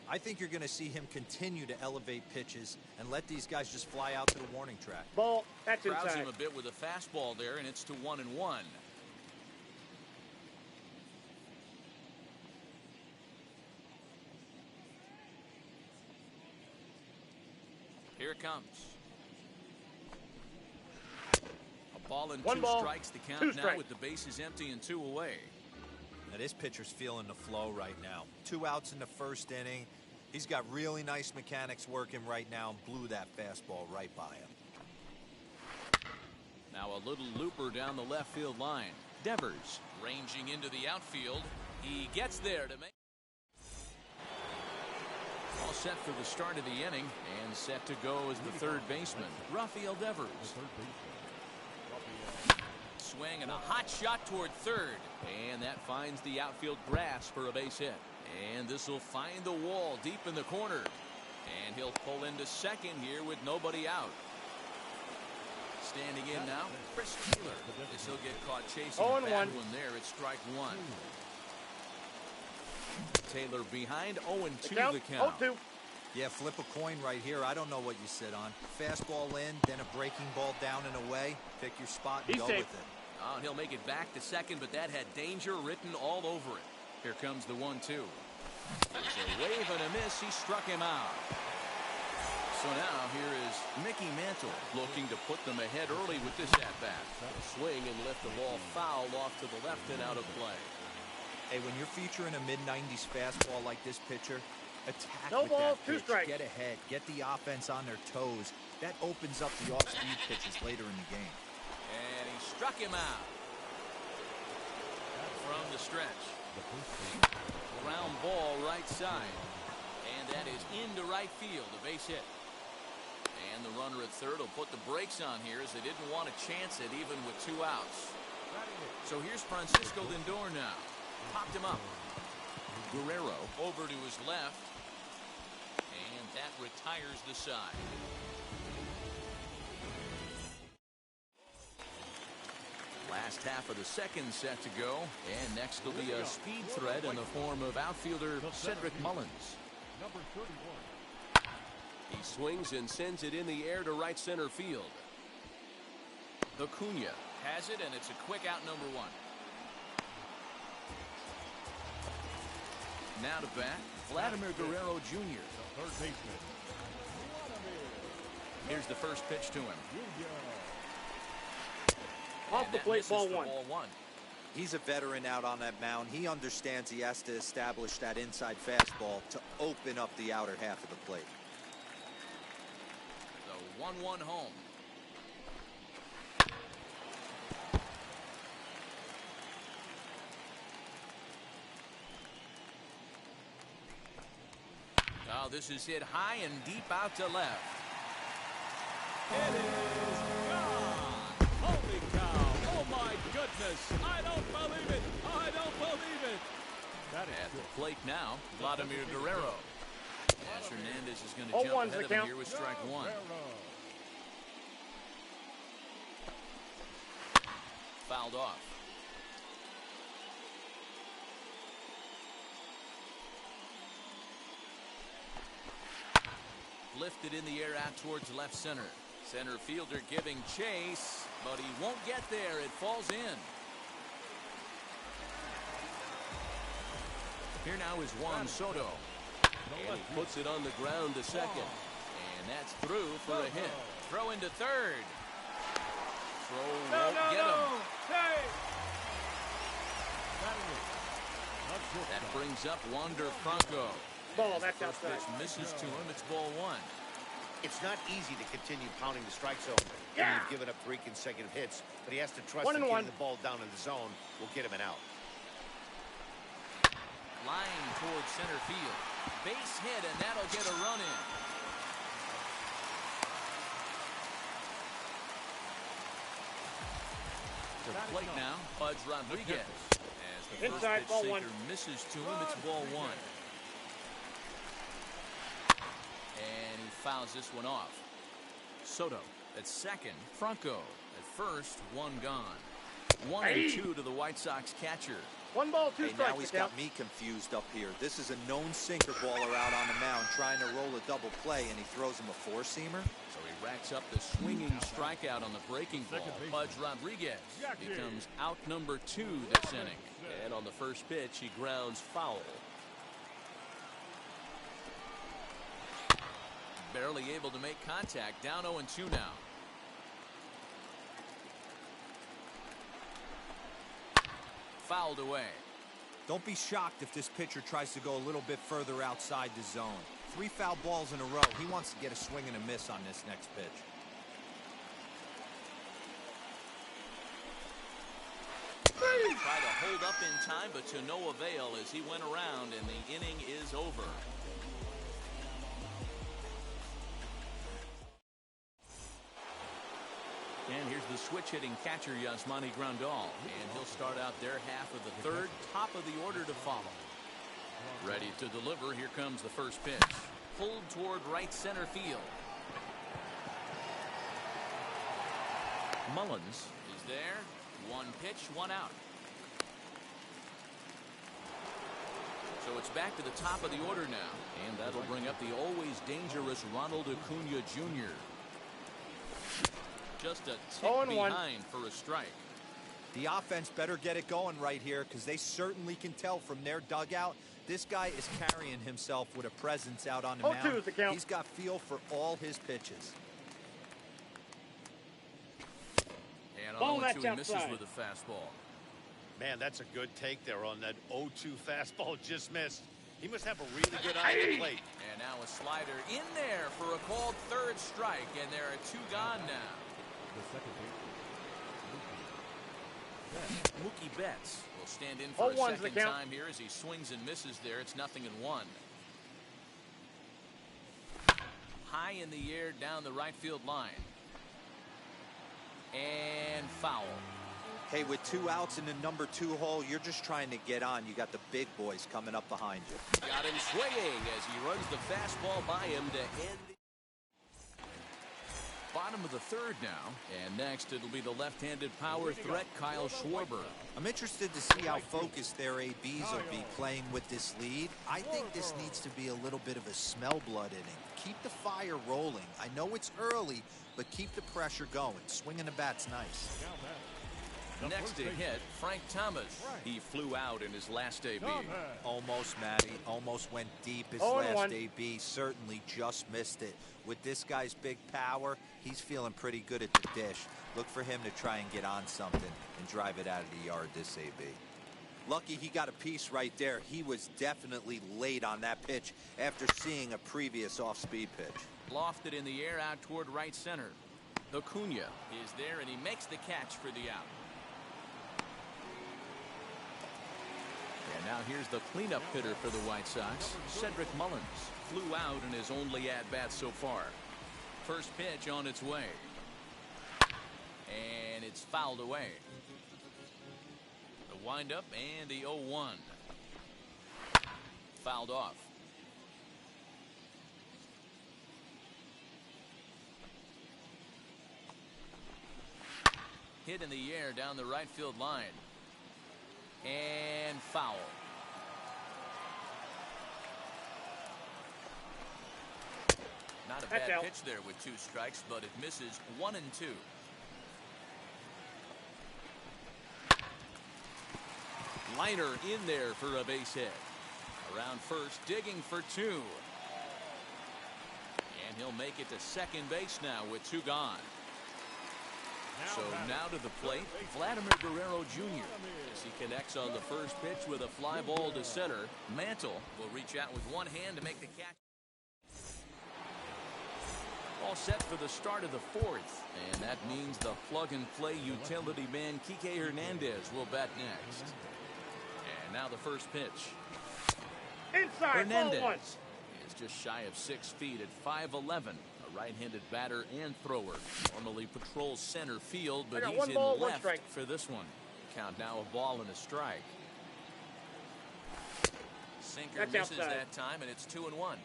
I think you're going to see him continue to elevate pitches and let these guys just fly out to the warning track. Ball, that's Crowds inside. him a bit with a fastball there, and it's to 1-1. Here it comes. A ball and two strikes to count now with the bases empty and 2 away. Now this pitcher's feeling the flow right now. 2 outs in the first inning. He's got really nice mechanics working right now and blew that fastball right by him. Now a little looper down the left field line. Devers ranging into the outfield. He gets there to make. All set for the start of the inning and set to go as the third baseman, Rafael Devers. Swing and a hot shot toward third, and that finds the outfield grass for a base hit. And this will find the wall deep in the corner, and he'll pull into second here with nobody out. Standing in now, Chris Taylor. This he'll get caught chasing a bad one there. It's strike one. Taylor behind 0-2 the count. 0-2. Yeah, flip a coin right here. I don't know what you sit on. Fastball in, then a breaking ball down and away. Pick your spot and go with it. Oh, he'll make it back to second, but that had danger written all over it. Here comes the 1-2. There's a wave and a miss. He struck him out. So now here is Mickey Mantle looking to put them ahead early with this at-bat. Swing and lift the ball foul off to the left and out of play. Hey, when you're featuring a mid-90s fastball like this pitcher, attack No with ball, that 2 pitch. strikes. Get ahead. Get the offense on their toes. That opens up the off-speed pitches later in the game. And he struck him out. From the stretch. Ground ball right side. And that is into right field. A base hit. And the runner at third will put the brakes on here as they didn't want to chance it even with 2 outs. So here's Francisco Lindor now. Popped him up. Guerrero over to his left. And that retires the side. Last half of the second set to go. And next will be a speed threat in the form of outfielder Cedric Mullins. Number 31. He swings and sends it in the air to right center field. Acuna has it, and it's a quick out, number 1. Now to bat, Vladimir Guerrero Jr. Third baseman. Here's the first pitch to him. Off the plate, ball 1. He's a veteran out on that mound. He understands he has to establish that inside fastball to open up the outer half of the plate. The 1-1 home. Oh, this is hit high and deep out to left. It is gone. Holy cow. Oh, my goodness. I don't believe it. I don't believe it. That is at the plate now, Vladimir Guerrero. As Hernandez is going to jump ahead of him here with strike 1. Fouled off. Lifted in the air out towards left center. Center fielder giving chase, but he won't get there. It falls in. Here now is Juan Soto. And he puts it on the ground to second. And that's through for a hit. Throw into third. Throw won't get him. That brings up Wander Franco. Ball, that's outside. Pitch misses to him. It's ball 1. It's not easy to continue pounding the strike zone when you've given up 3 consecutive hits, but he has to trust that getting the ball down in the zone will get him an out. Line towards center field. Base hit, and that'll get a run in. To the plate now, Pudge Rodriguez. As the first pitch sinker misses to him, it's ball 1. And he fouls this one off. Soto at second. Franco at first. 1 gone. 1-2 to the White Sox catcher. 1 ball, 2 Hey, strikes. now he's got me confused up here. This is a known sinker baller out on the mound trying to roll a double play, and he throws him a four-seamer. So he racks up the swinging strikeout on the breaking ball. Pudge Rodriguez becomes out number 2 this inning. And on the first pitch, he grounds foul. Barely able to make contact. Down 0-2 now. Fouled away. Don't be shocked if this pitcher tries to go a little bit further outside the zone. 3 foul balls in a row. He wants to get a swing and a miss on this next pitch. Tried to hold up in time, but to no avail as he went around, and the inning is over. And here's the switch-hitting catcher, Yasmani Grandal. And he'll start out their half of the third, top of the order to follow. Ready to deliver. Here comes the first pitch. Pulled toward right center field. Mullins is there. 1 pitch, 1 out. So it's back to the top of the order now. And that'll bring up the always dangerous Ronald Acuna Jr. Just a tick behind for a strike. The offense better get it going right here because they certainly can tell from their dugout this guy is carrying himself with a presence out on the mound. 0-2 is the count. He's got feel for all his pitches. And Ball on 0-2 he misses outside. with a fastball. Man, that's a good take there on that 0-2 fastball just missed. He must have a really good eye at the plate. And now a slider in there for a called third strike, and there are 2 gone now. Mookie Betts will stand in for a 0-1's the second count. time here as he swings and misses there. It's 0-1. High in the air down the right field line. And foul. Hey, with 2 outs in the number 2 hole, you're just trying to get on. You got the big boys coming up behind you. Got him swinging as he runs the fastball by him to end the bottom of the third now. And next it'll be the left-handed power threat Kyle Schwarber. I'm interested to see how focused their ABs will be playing with this lead. I think this needs to be a little bit of a smell blood inning. Keep the fire rolling. I know it's early, but keep the pressure going. Swinging the bat's nice. Next to hit, Frank Thomas. He flew out in his last AB. Almost, Matty. Almost went deep his 0-1. last AB. Certainly just missed it. With this guy's big power, he's feeling pretty good at the dish. Look for him to try and get on something and drive it out of the yard this AB. Lucky he got a piece right there. He was definitely late on that pitch after seeing a previous off-speed pitch. Lofted in the air out toward right center. Acuna is there, and he makes the catch for the out. And now here's the cleanup hitter for the White Sox, Cedric Mullins. Flew out in his only at-bat so far. First pitch on its way. And it's fouled away. The windup and the 0-1. Fouled off. Hit in the air down the right field line. And foul. Not a bad pitch there with 2 strikes, but it misses 1 and 2. Liner in there for a base hit. Around first, digging for 2. And he'll make it to second base now with 2 gone. So now to the plate, Vladimir Guerrero Jr. as he connects on the first pitch with a fly ball to center. Mantle will reach out with one hand to make the catch. All set for the start of the 4th, and that means the plug-and-play utility man Kike Hernandez will bat next. And now the first pitch. Inside, Hernandez ball 1. is just shy of 6 feet at 5'11". Right-handed batter and thrower. Normally patrols center field, but he's in left for this one. Count now a ball and a strike. Sinker misses that time, and it's 2-1.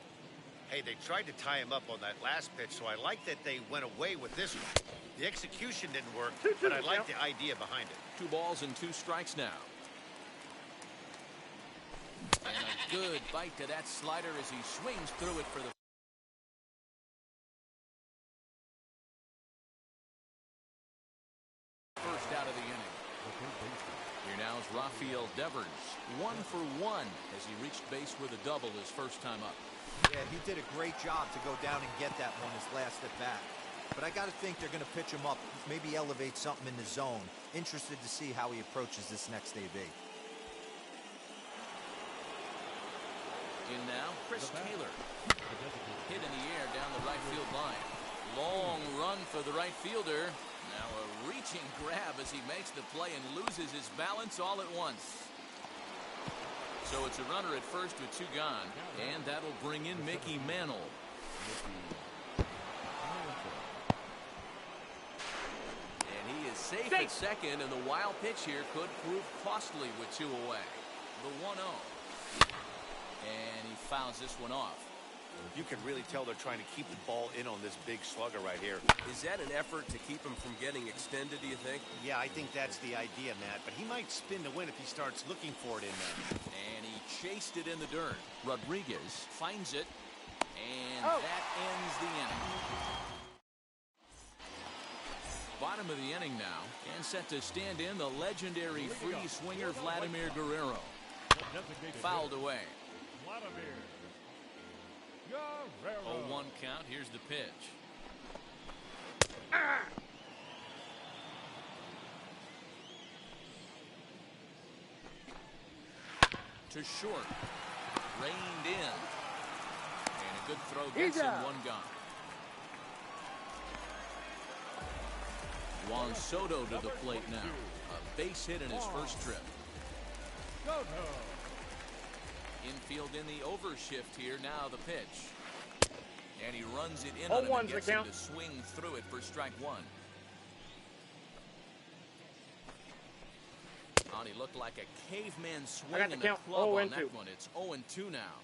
Hey, they tried to tie him up on that last pitch, so I like that they went away with this one. The execution didn't work, but I like the idea behind it. 2 balls and 2 strikes now. And a good bite to that slider as he swings through it for the first out of the inning. Here now is Rafael Devers, 1 for 1 as he reached base with a double his first time up. Yeah, he did a great job to go down and get that one his last at bat. But I got to think they're going to pitch him up, maybe elevate something in the zone. Interested to see how he approaches this next AB. In now, Chris Taylor. Hit in the air down the right field line. Long run for the right fielder. Now a reaching grab as he makes the play and loses his balance all at once. So it's a runner at first with 2 gone, and that'll bring in Mickey Mantle. And he is safe at second, and the wild pitch here could prove costly with 2 away. The 1-0. And he fouls this one off. You can really tell they're trying to keep the ball in on this big slugger right here. Is that an effort to keep him from getting extended, do you think? Yeah, I think that's the idea, Matt. But he might spin to win if he starts looking for it in there. And he chased it in the dirt. Rodriguez finds it. And that ends the inning. Bottom of the inning now. And set to stand in the legendary free swinger Vladimir Guerrero. Fouled away. 0-1 count. Here's the pitch. To short. Reined in. And a good throw gets him 1 gone. Juan Soto to the plate now. A base hit in his first trip. Infield in the overshift here. Now the pitch. And he runs it in on him and gets him to swing through it for strike 1. Oh, he looked like a caveman swinging the club on that one. It's 0-2 now.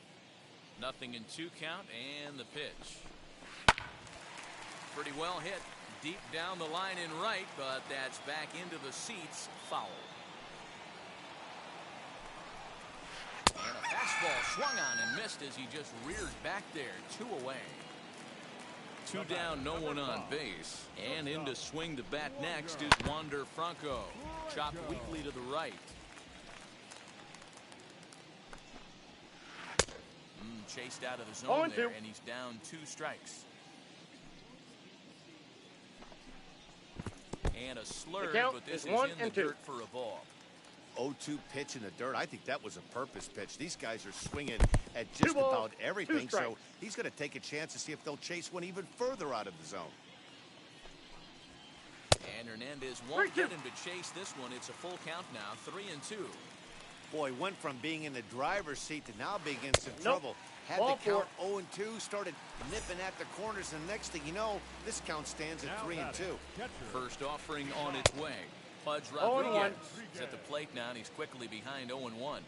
Nothing in 2 count and the pitch. Pretty well hit. Deep down the line in right, but that's back into the seats. Foul. And a fastball swung on and missed as he just reared back there. 2 away. 2 down, no one on base. And in to swing the bat next is Wander Franco. Chopped weakly to the right. Chased out of the zone there, and he's down 2 strikes. And a slurve, but this is in the dirt for a ball. 0-2 pitch in the dirt. I think that was a purpose pitch. These guys are swinging at just about everything, so he's going to take a chance to see if they'll chase one even further out of the zone. And Hernandez won't get him to chase this one. It's a full count now, 3-2. Boy, went from being in the driver's seat to now being in some trouble. Had the count 0-2, started nipping at the corners, and next thing you know, this count stands at 3-2. First offering on its way. Pudge Rodriguez is at the plate now, and he's quickly behind 0-1.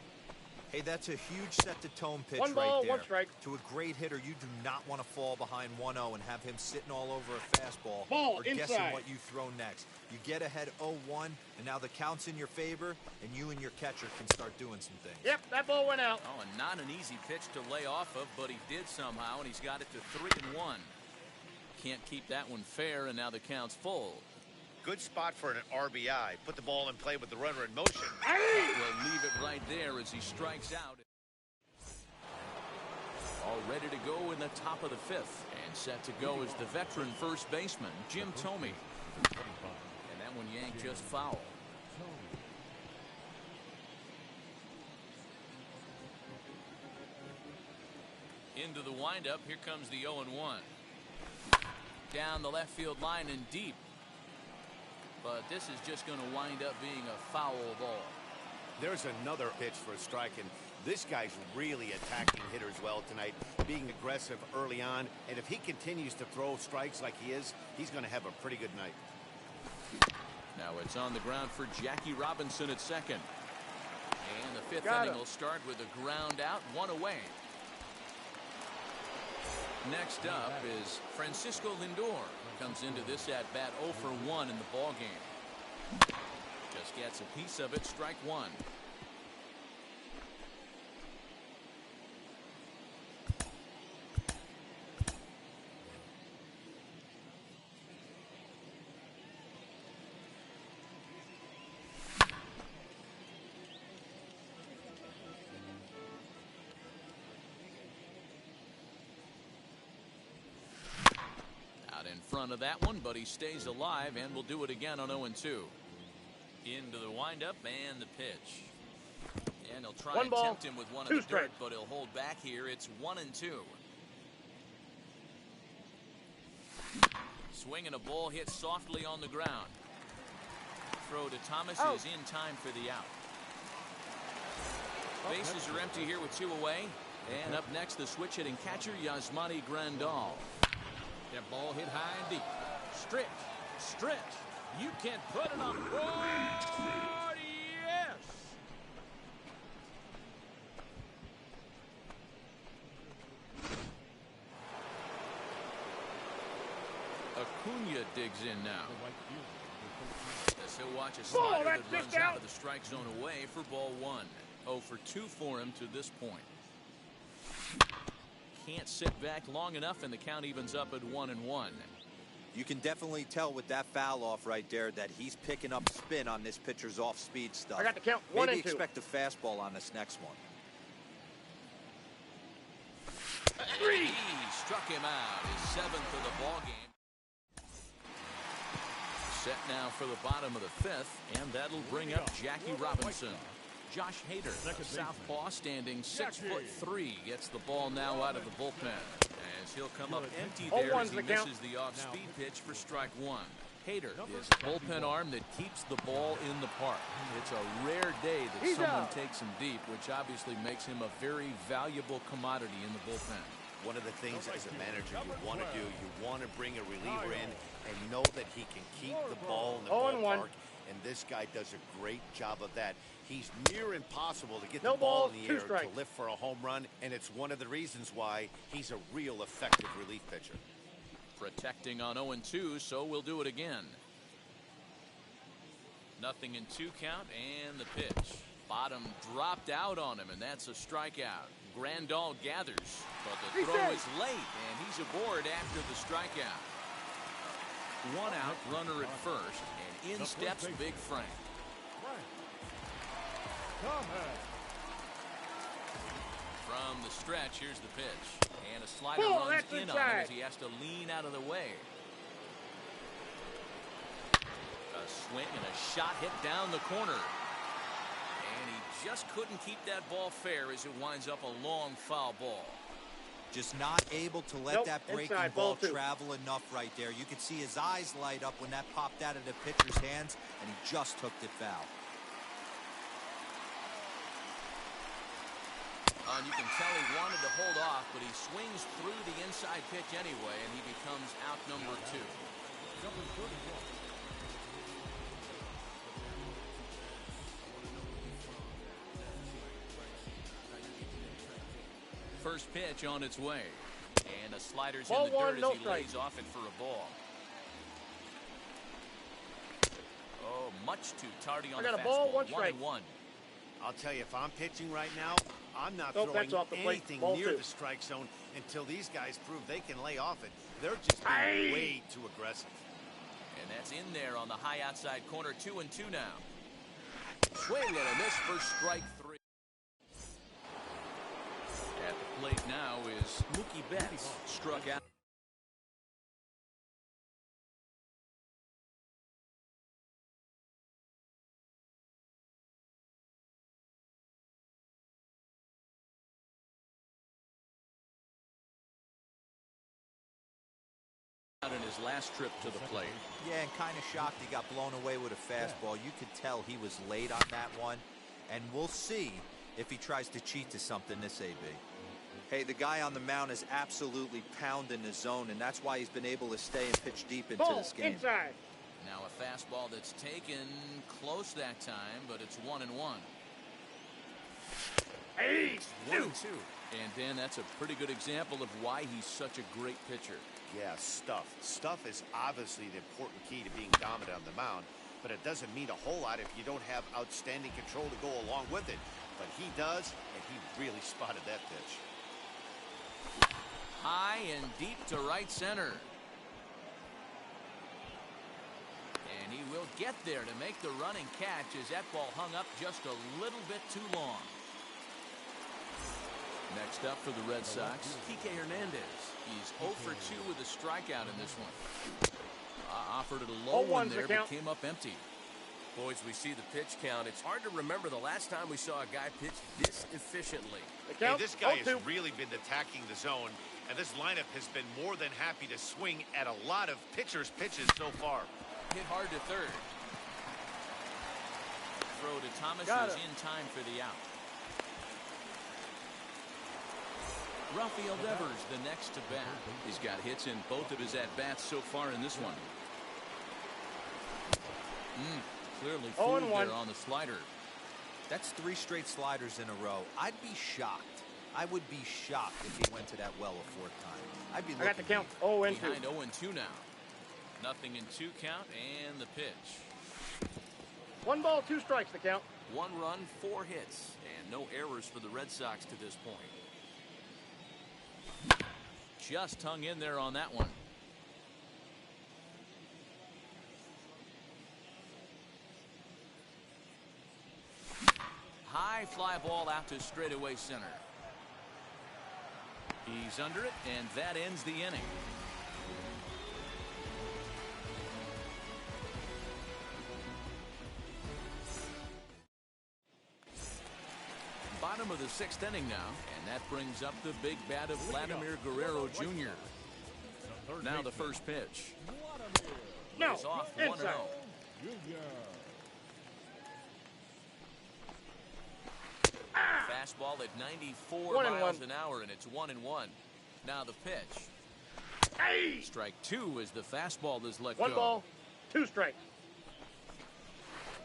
Hey, that's a huge set-to-tone pitch right there. To a great hitter, you do not want to fall behind 1-0 and have him sitting all over a fastball or guessing what you throw next. You get ahead 0-1, and now the count's in your favor, and you and your catcher can start doing some things. Yep, that ball went out. Oh, and not an easy pitch to lay off of, but he did somehow, and he's got it to 3-1. Can't keep that one fair, and now the count's full. Good spot for an RBI. Put the ball in play with the runner in motion. We'll leave it right there as he strikes out. All ready to go in the top of the 5th. And set to go is the veteran first baseman, Jim Thome. And that one yanked just foul. Into the windup. Here comes the 0-1. Down the left field line and deep. But this is just going to wind up being a foul ball. There's another pitch for a strike, and this guy's really attacking hitters well tonight, being aggressive early on. And if he continues to throw strikes like he is, he's going to have a pretty good night. Now it's on the ground for Jackie Robinson at second. And the 5th inning will start with a ground out, 1 away. Next up is Francisco Lindor. Comes into this at bat 0 for 1 in the ball game. Just gets a piece of it, strike 1. run of that one, but he stays alive and will do it again on 0-2. Into the windup and the pitch. And he'll try and tempt him with one of the dirt, but he'll hold back here. It's 1-2. Swinging a ball hit softly on the ground. Throw to Thomas is in time for the out. Bases are empty here with 2 away. And up next, the switch-hitting catcher, Yasmani Grandal. That ball hit high and deep. Stretch. You can't put it on. Oh, yes! Acuna digs in now. As he'll watch a slider that runs out of the strike zone away for ball 1. 0 for 2 for him to this point. Can't sit back long enough, and the count evens up at 1-1. You can definitely tell with that foul off right there that he's picking up spin on this pitcher's off-speed stuff. I got the count 1-2. Maybe expect a fastball on this next one. He struck him out. His 7th of the ball game. Set now for the bottom of the 5th, and that'll bring up Jackie Robinson. Josh Hader, southpaw, standing 6'3", gets the ball now out of the bullpen. As he'll come up empty there as he misses the off-speed pitch for strike 1. Hader is a bullpen arm that keeps the ball in the park. It's a rare day that someone takes him deep, which obviously makes him a very valuable commodity in the bullpen. One of the things as a manager you want to do, you want to bring a reliever in and know that he can keep the ball in the ballpark. And this guy does a great job of that. He's near impossible to get the ball in the air to lift for a home run, and it's one of the reasons why he's a real effective relief pitcher. Protecting on 0-2, so we'll do it again. 0-2 count, and the pitch. Bottom dropped out on him, and that's a strikeout. Grandal gathers, but the throw is late, and he's aboard after the strikeout. 1 out, runner at first, and in steps Big Frank. From the stretch, here's the pitch. And a slider runs in on him as he has to lean out of the way. A swing and a shot hit down the corner. And he just couldn't keep that ball fair as it winds up a long foul ball. Just not able to let that breaking ball travel enough right there. You could see his eyes light up when that popped out of the pitcher's hands, and he just hooked it foul. And you can tell he wanted to hold off, but he swings through the inside pitch anyway, and he becomes out number 2. First pitch on its way. And a slider's in the dirt as he lays off it for a ball. Oh, much too tardy on the fastball. 1-1. I'll tell you, if I'm pitching right now, I'm not throwing anything near the strike zone until these guys prove they can lay off it. They're just being way too aggressive. And that's in there on the high outside corner. 2-2 now. Swing and a miss for strike 3. At the plate now is Mookie Betts. Struck out. In his last trip to the plate. Yeah, and kind of shocked he got blown away with a fastball. You could tell he was late on that one, and we'll see if he tries to cheat to something this AB. Hey, the guy on the mound is absolutely pounding the zone, and that's why he's been able to stay and pitch deep into this game. Inside. Now a fastball that's taken close that time, but it's 1-1. 1-2. And Dan, that's a pretty good example of why he's such a great pitcher. Yeah, stuff. Stuff is obviously the important key to being dominant on the mound, but it doesn't mean a whole lot if you don't have outstanding control to go along with it. But he does, and he really spotted that pitch. High and deep to right center. And he will get there to make the running catch as that ball hung up just a little bit too long. Next up for the Red Sox, Kike Hernandez. He's 0 for 2 with a strikeout in this one. Offered it a low one there, but came up empty. Boys, we see the pitch count. It's hard to remember the last time we saw a guy pitch this efficiently. Hey, this guy has really been attacking the zone, and this lineup has been more than happy to swing at a lot of pitchers' pitches so far. Hit hard to third. Throw to Thomas is in time for the out. Rafael Devers, the next to bat. He's got hits in both of his at-bats so far in this one. Clearly fooled there on the slider. That's 3 straight sliders in a row. I'd be shocked. I would be shocked if he went to that well a 4th time. I'd be looking. I got the count. 0-2. Behind 0-2 now. Nothing in 2 count, and the pitch. 1 ball, 2 strikes, the count. 1 run, 4 hits, and no errors for the Red Sox to this point. Just hung in there on that one. High fly ball out to straightaway center. He's under it, and that ends the inning. Bottom of the 6th inning now, and that brings up the big bat of Vladimir Guerrero Jr. Now the first pitch. No, He's off inside. 1-0. Fastball at 94 miles an hour, and it's 1-1. Now the pitch. Hey! Strike 2 as the fastball is let 1 go. ball, 2 strikes.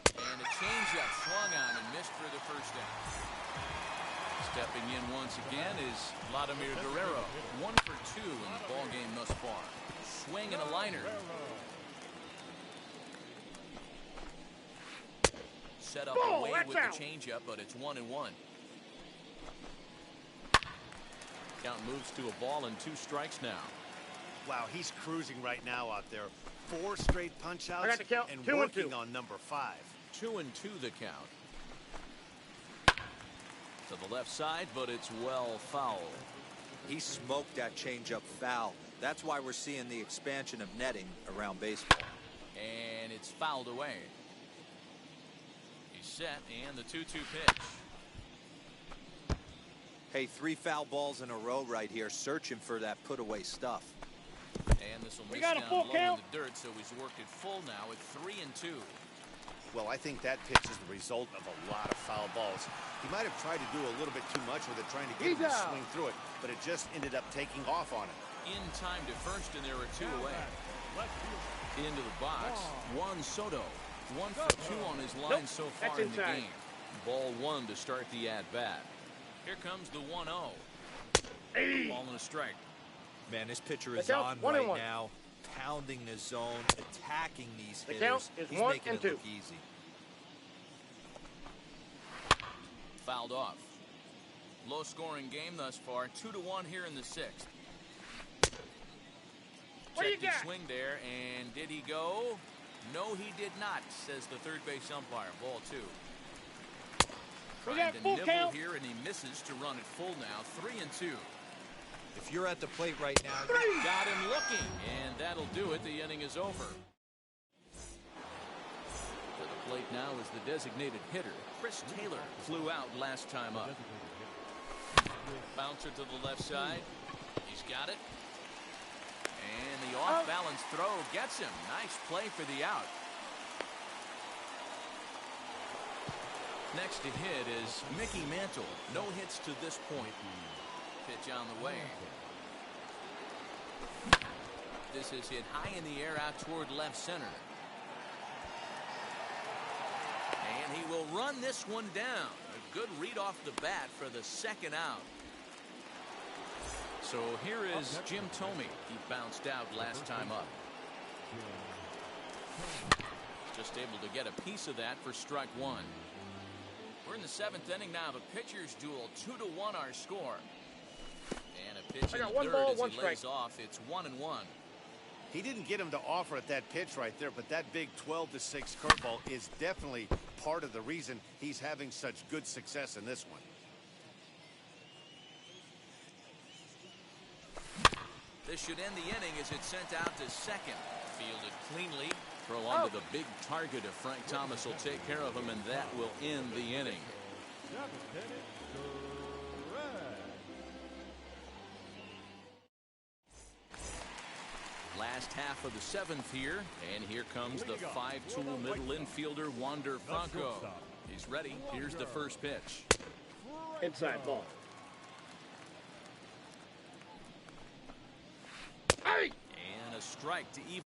And a changeup swung on and missed for the first out. Stepping in once again is Vladimir Guerrero. 1 for 2 in the ball game thus far. Swing and a liner. Set up away with the changeup, but it's 1-1. Count moves to a ball and 2 strikes now. Wow, he's cruising right now out there. 4 straight punch outs I got the count. and 2-2. working on number 5. 2-2 the count. To the left side, but it's well foul. He smoked that changeup foul. That's why we're seeing the expansion of netting around baseball. And it's fouled away. He's set, and the 2-2 pitch. Hey, 3 foul balls in a row right here, searching for that put-away stuff. And this will miss down low in the dirt, so he's worked it full now at 3-2. Well, I think that pitch is the result of a lot of foul balls. He might have tried to do a little bit too much with it, trying to get him to swing through it, but it just ended up taking off on him. In time to first, and there are 2 away. Into the box, Juan Soto. 1 for 2 on his line so far in the game. Ball 1 to start the at-bat. Here comes the 1-0. Ball and a strike. Man, this pitcher is on right now, pounding the zone, attacking these hitters. He's making it look easy. Fouled off. Low-scoring game thus far, 2-1 here in the 6th. Checked his swing there, and did he go? No, he did not, says the third base umpire. Ball 2. Trying to nibble here, and he misses to run it full now. 3-2. If you're at the plate right now, got him looking, and that'll do it. The inning is over. To the plate now is the designated hitter. Chris Taylor flew out last time up. Bouncer to the left side. He's got it. And the off-balance throw gets him. Nice play for the out. Next to hit is Mickey Mantle. No hits to this point. Pitch on the way. This is hit high in the air out toward left center. And he will run this one down. A good read off the bat for the 2nd out. So here is Jim Thome. He bounced out last time up. Just able to get a piece of that for strike 1. We're in the 7th inning now of a pitcher's duel. 2-1 our score. And a pitch in the 3rd as he lays off. It's 1-1. He didn't get him to offer at that pitch right there, but that big 12-6 curveball is definitely part of the reason he's having such good success in this one. this should end the inning as it's sent out to second. Fielded cleanly. Throw onto the big target of Frank Thomas will take care of him, and that will end the inning. Last half of the seventh here, and here comes the five-tool middle infielder Wander Franco. He's ready. Here's the first pitch. Inside ball. Hey! And a strike to even.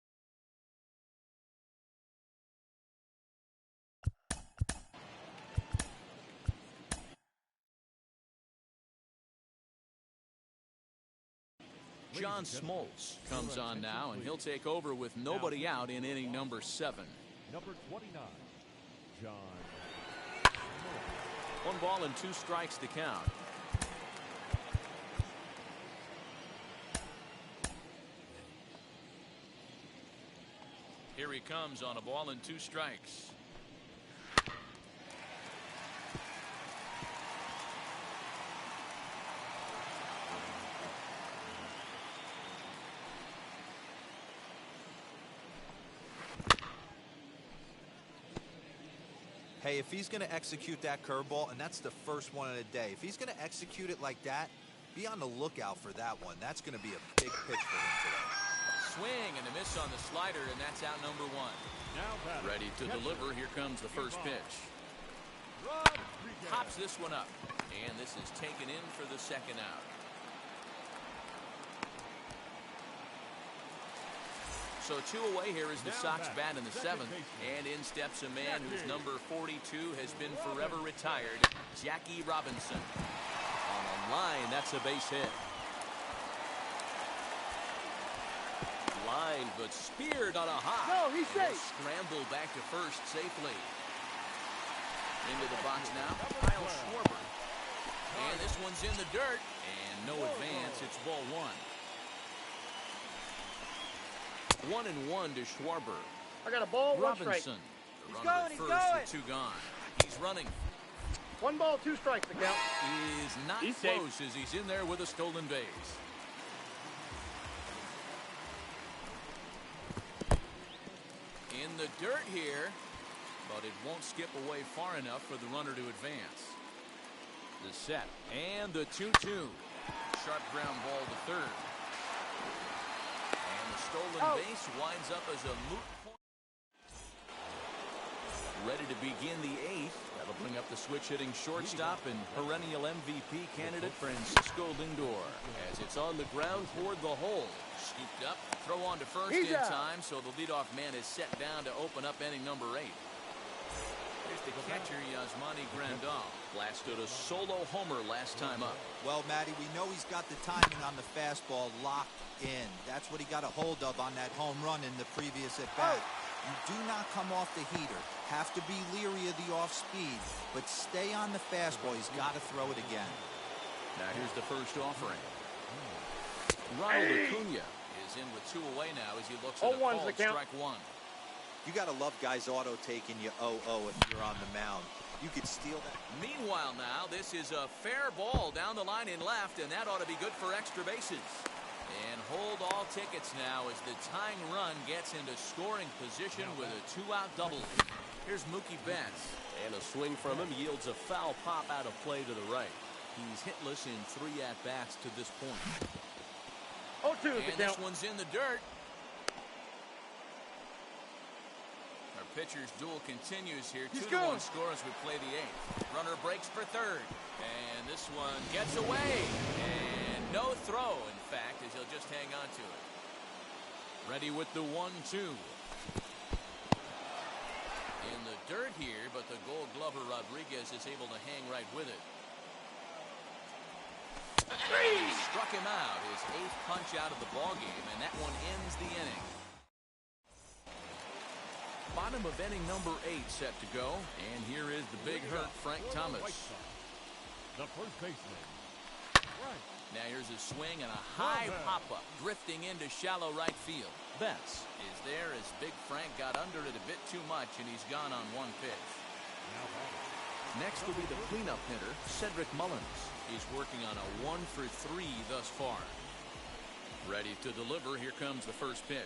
John Smoltz comes on now, and he'll take over with nobody out in inning number 7. Number 29, John. 1 ball and 2 strikes to count. Here he comes on a ball and 2 strikes. Hey, if he's going to execute that curveball, and that's the first one of the day, if he's going to execute it like that, be on the lookout for that one. That's going to be a big pitch for him today. Swing and a miss on the slider, and that's out number 1. Now ready to deliver. Here comes the first pitch. Pops this one up, and this is taken in for the second out. So 2 away. Here is the Sox bat in the 7th, and in steps a man whose number 42 has been forever retired, Jackie Robinson. On a line, that's a base hit. Line, but speared on a hop. No, he's safe. Scramble back to first safely. Into the box now, Kyle Schwarber. And this one's in the dirt, and no advance. It's ball 1. 1-1 to Schwarber. I got a ball, 1 strike. Robinson. The runner at first with 2 gone. He's running. 1 ball, 2 strikes to count. He is not close as he's in there with a stolen base. In the dirt here, but it won't skip away far enough for the runner to advance. The set and the 2-2. Sharp ground ball to third. Stolen base winds up as a moot point. Ready to begin the 8th. That'll bring up the switch-hitting shortstop and perennial MVP candidate Francisco Lindor. As it's on the ground toward the hole. Scooped up, throw on to first in time, so the leadoff man is set down to open up inning number 8. Here's the catcher, Yasmani Grandal. Blasted a solo homer last time up. Well, Matty, we know he's got the timing on the fastball locked in. That's what he got a hold of on that home run in the previous at-bat. You do not come off the heater. Have to be leery of the off-speed, but stay on the fastball. He's got to throw it again. Now here's the first offering. Ronald Acuna is in with 2 away now as he looks at a called strike 1. You got to love guys auto-taking you 0-0 if you're on the mound. You could steal that. Meanwhile now, this is a fair ball down the line in left, and that ought to be good for extra bases. And hold all tickets now as the tying run gets into scoring position with a 2-out double. Here's Mookie Betts. And a swing from him yields a foul pop out of play to the right. He's hitless in 3 at-bats to this point. 0-2 and this one's in the dirt. Our pitcher's duel continues here. 2-1 score as we play the 8th. Runner breaks for third. And this one gets away. And no throw, in fact, as he'll just hang on to it. Ready with the 1-2. In the dirt here, but the Gold Glover Rodriguez is able to hang right with it. He struck him out, his 8th punch out of the ballgame, and that one ends the inning. Bottom of inning number 8 set to go, and here is the big hurt Frank Thomas. The first baseman. Now here's a swing and a high pop-up, drifting into shallow right field. Betts is there as Big Frank got under it a bit too much, and he's gone on 1 pitch. Next will be the cleanup hitter, Cedric Mullins. He's working on a 1 for 3 thus far. Ready to deliver. Here comes the first pitch.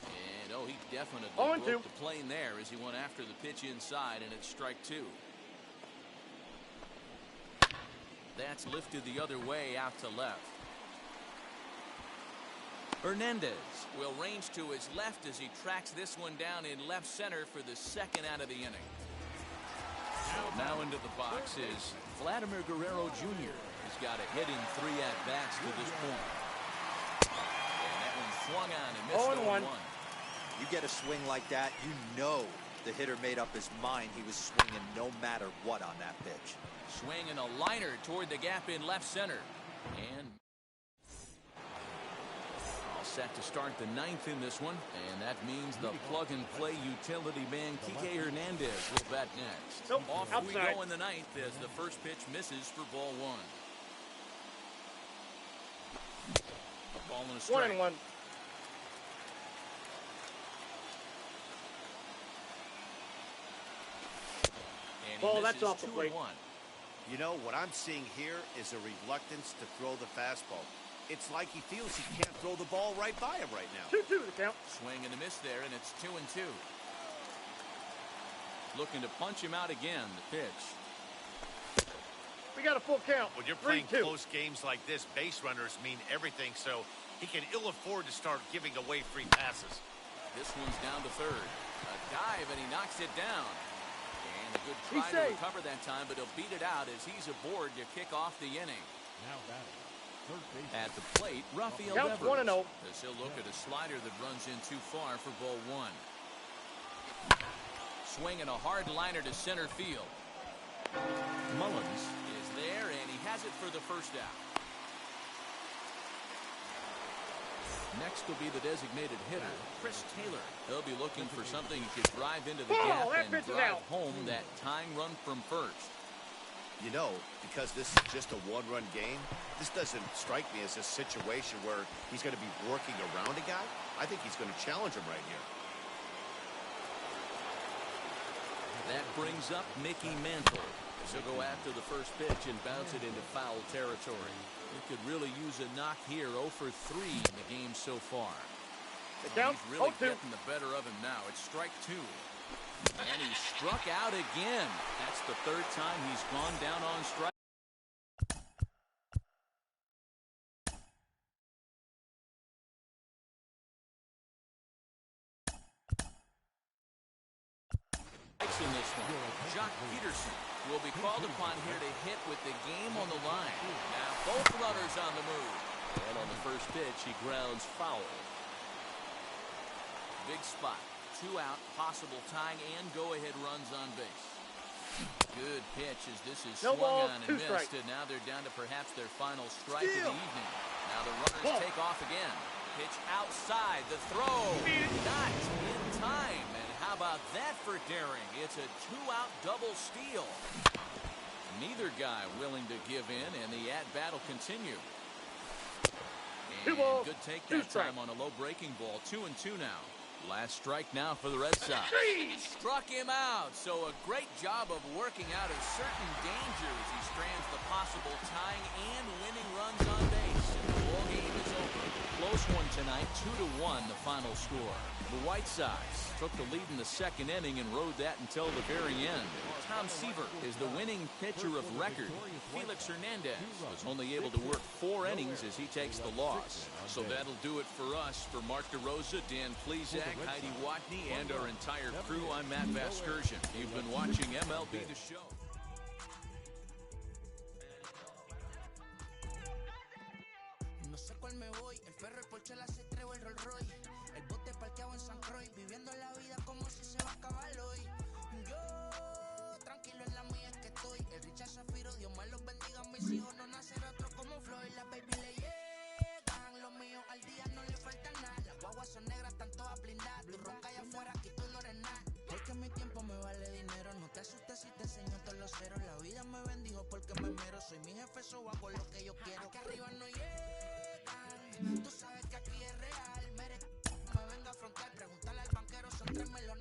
And oh, he definitely broke the plane there as he went after the pitch inside, and it's strike two. That's lifted the other way out to left. Hernandez will range to his left as he tracks this one down in left center for the second out of the inning. So now into the box is Vladimir Guerrero Jr. He's got a hit in 3 at-bats to this point. And that one swung on and missed 0-1. You get a swing like that, you know the hitter made up his mind he was swinging no matter what on that pitch. Swinging a liner toward the gap in left center. And all set to start the 9th in this one. And that means the plug-and-play utility man, Kike Hernandez, will bat next. Off we go in the 9th as the first pitch misses for ball 1. A ball and a strike. 1-1. Ball, that's off the plate. You know, what I'm seeing here is a reluctance to throw the fastball. It's like he feels he can't throw the ball right by him right now. 2-2 the count. Swing and a miss there, and it's 2-2. Looking to punch him out again, the pitch. We got a full count. When you're playing close games like this, base runners mean everything, so he can ill afford to start giving away free passes. This one's down to third. A dive, and he knocks it down. And a good try to recover that time, but he'll beat it out as he's aboard to kick off the inning. Now batting. At the plate, Rafael Counts Devers. 1-0. As he'll look at a slider that runs in too far for ball 1. Swinging a hard liner to center field. Mullins is there, and he has it for the first out. Next will be the designated hitter, Chris Taylor. He'll be looking for something he could drive into the gap and drive home that tying run from first. You know, because this is just a one-run game, this doesn't strike me as a situation where he's going to be working around a guy. I think he's going to challenge him right here. That brings up Mickey Mantle. He'll go after the first pitch and bounce it into foul territory. He could really use a knock here. 0 for 3 in the game so far. He's really getting the better of him now. It's strike 2. And he struck out again. That's the third time he's gone down on strike. In this one, Jock Peterson will be called upon here to hit with the game on the line. Now both runners on the move. And on the first pitch, he grounds foul. Big spot. 2 out, possible tying and go-ahead runs on base. Good pitch as this is swung on and missed, and now they're down to perhaps their final strike of the evening. Now the runners take off again. Pitch outside, the throw, not in time. And how about that for daring? It's a 2-out double steal. Neither guy willing to give in, and the at-bat will continue. And good take that time on a low breaking ball. 2-2 now. Last strike now for the Red Sox. Struck him out, so a great job of working out of certain danger as he strands the possible tying and winning runs on base. And the ball game is over. Close one tonight, 2-1 the final score. The White Sox took the lead in the second inning and rode that until the very end. Tom Seaver is the winning pitcher of record. Felix Hernandez was only able to work 4 innings as he takes the loss. So that'll do it for us. For Mark DeRosa, Dan Plesac, Heidi Watney, and our entire crew, I'm Matt Vasgersian. You've been watching MLB The Show. No sé cuál me voy, el ferro, el Porsche, la C3 o el Rolls Royce. El bote parqueado en San Croix, viviendo la vida como si se va a acabar hoy. Yo, tranquilo en la mía es que estoy. El Richard Zafiro, Dios me los bendiga. Mis hijos no nacerán otro como Floyd. Las baby le llegan, los míos al día no le falta nada. Las guaguas son negras, están todas blindadas. Tú ronca allá afuera, aquí tú no eres nada. Es que mi tiempo me vale dinero. No te asustes si te enseño todos los ceros. La vida me bendijo porque me mero. Soy mi jefe, so hago lo que yo quiero. Aquí arriba no llegan. Tú sabes que aquí es real. Me venga a afrontar, preguntarle al banquero, son 3 melones.